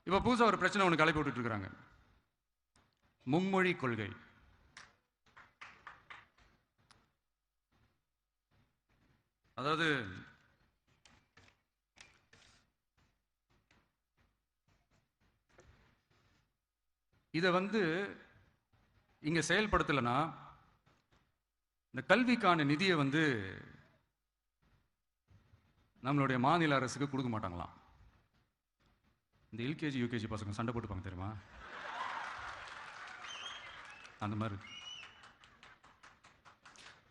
இப்போ புதுசாக ஒரு பிரச்சனை ஒன்று கிளப்பி விட்டுட்டு இருக்கிறாங்க. மும்மொழி கொள்கை. அதாவது இதை இங்க செயல்படுத்தலைன்னா இந்த கல்விக்கான நிதியை நம்மளுடைய மாநில அரசுக்கு கொடுக்க மாட்டாங்களாம். இந்த எல்கேஜி யூகேஜி பசங்க சண்டை போட்டுப்பாங்க தெரியுமா? அந்த மாதிரி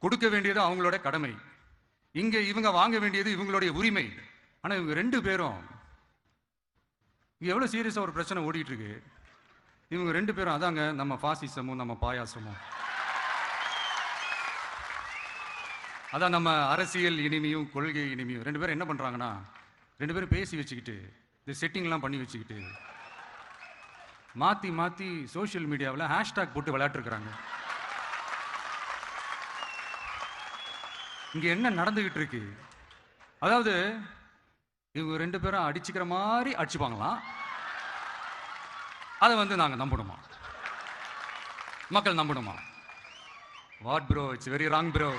கொடுக்க வேண்டியது அவங்களோட கடமை, இங்க இவங்க வாங்க வேண்டியது இவங்களுடைய உரிமை. ஆனா இவங்க ரெண்டு பேரும் இங்க எவ்வளவு சீரியஸா ஒரு பிரச்சனை ஓடிட்டு இருக்கு. இவங்க ரெண்டு பேரும் அதாங்க நம்ம பாசிசமும் நம்ம பாயாசமும், அதான் நம்ம அரசியல் இனிமையும் கொள்கை இனிமையும். ரெண்டு பேரும் என்ன பண்றாங்கன்னா, ரெண்டு பேரும் பேசி வச்சுக்கிட்டு இந்த செட்டிங்லாம் பண்ணி வச்சுக்கிட்டு மாத்தி மாத்தி சோசியல் மீடியாவில் ஹேஷ்டாக் போட்டு விளையாட்டுருக்குறாங்க. இங்க என்ன நடந்துகிட்டு இருக்கு? அதாவது இவங்க ரெண்டு பேரும் அடிச்சுக்கிற மாதிரி அடிச்சுப்பாங்களாம். அதை நாங்க நம்பணுமா? மக்கள் நம்பணுமா? What bro, it's very wrong bro.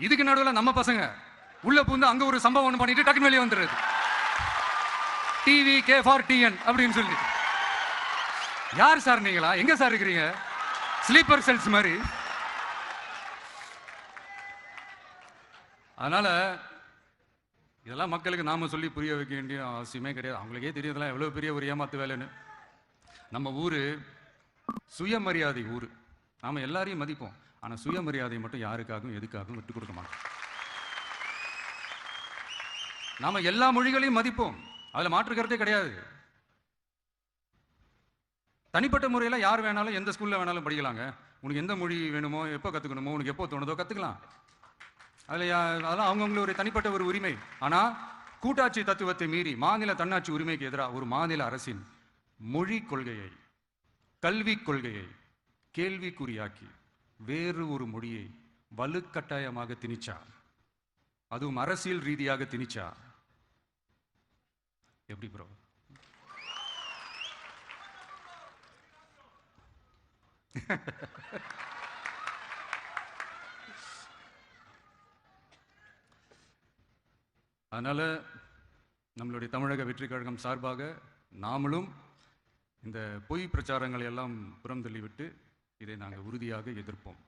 இதுக்கு நடுவில் நம்ம பசங்க உள்ள பூந்து அங்க ஒரு சம்பவம் ஒன்று பண்ணிட்டு டக்குன்னு வெளியே வந்துடுறது. டிவி கே ஃபார் டிஎன் அப்படின்னு சொல்லி. யார் சார் நீங்களா? எங்க சார் இருக்கிறீங்க? ஸ்லீப்பர் செல்ஸ் மாதிரி. அதனால இதெல்லாம் மக்களுக்கு நாம சொல்லி புரிய வைக்க வேண்டிய அவசியமே கிடையாது. அவங்களுக்கே தெரியறதுலாம் எவ்வளவு பெரிய ஒரு ஏமாத்து வேலைன்னு. நம்ம ஊரு சுயமரியாதை ஊரு. நாம எல்லாரையும் மதிப்போம். ஆனா சுயமரியாதையை மட்டும் யாருக்காகவும் எதுக்காகவும் விட்டு கொடுக்க மாட்டோம். நாம எல்லா மொழிகளையும் மதிப்போம், அதுல மாற்றுக்கிறதே கிடையாது. தனிப்பட்ட முறையில் யார் வேணாலும் எந்த ஸ்கூல்ல வேணாலும் படிக்கலாங்க. உனக்கு எந்த மொழி வேணுமோ, எப்போ கத்துக்கணுமோ, உனக்கு எப்போ தோணுதோ கத்துக்கலாம். அதெல்லாம் அவங்கவுங்கள ஒரு தனிப்பட்ட ஒரு உரிமை. ஆனா கூட்டாட்சி தத்துவத்தை மீறி மாநில தன்னாட்சி உரிமைக்கு எதிராக ஒரு மாநில அரசின் மொழி கொள்கையை, கல்வி கொள்கையை கேள்விக்குறியாக்கி வேறு ஒரு மொழியை வலுக்கட்டாயமாக திணிச்சா, அதுவும் அரசியல் ரீதியாக திணிச்சா எப்படி ப்ரோ? அதனால நம்மளுடைய தமிழக வெற்றி கழகம் சார்பாக நாமளும் இந்த பொய் பிரச்சாரங்களை எல்லாம் புறம் தள்ளிவிட்டு இதை நாங்கள் உறுதியாக எதிர்ப்போம்.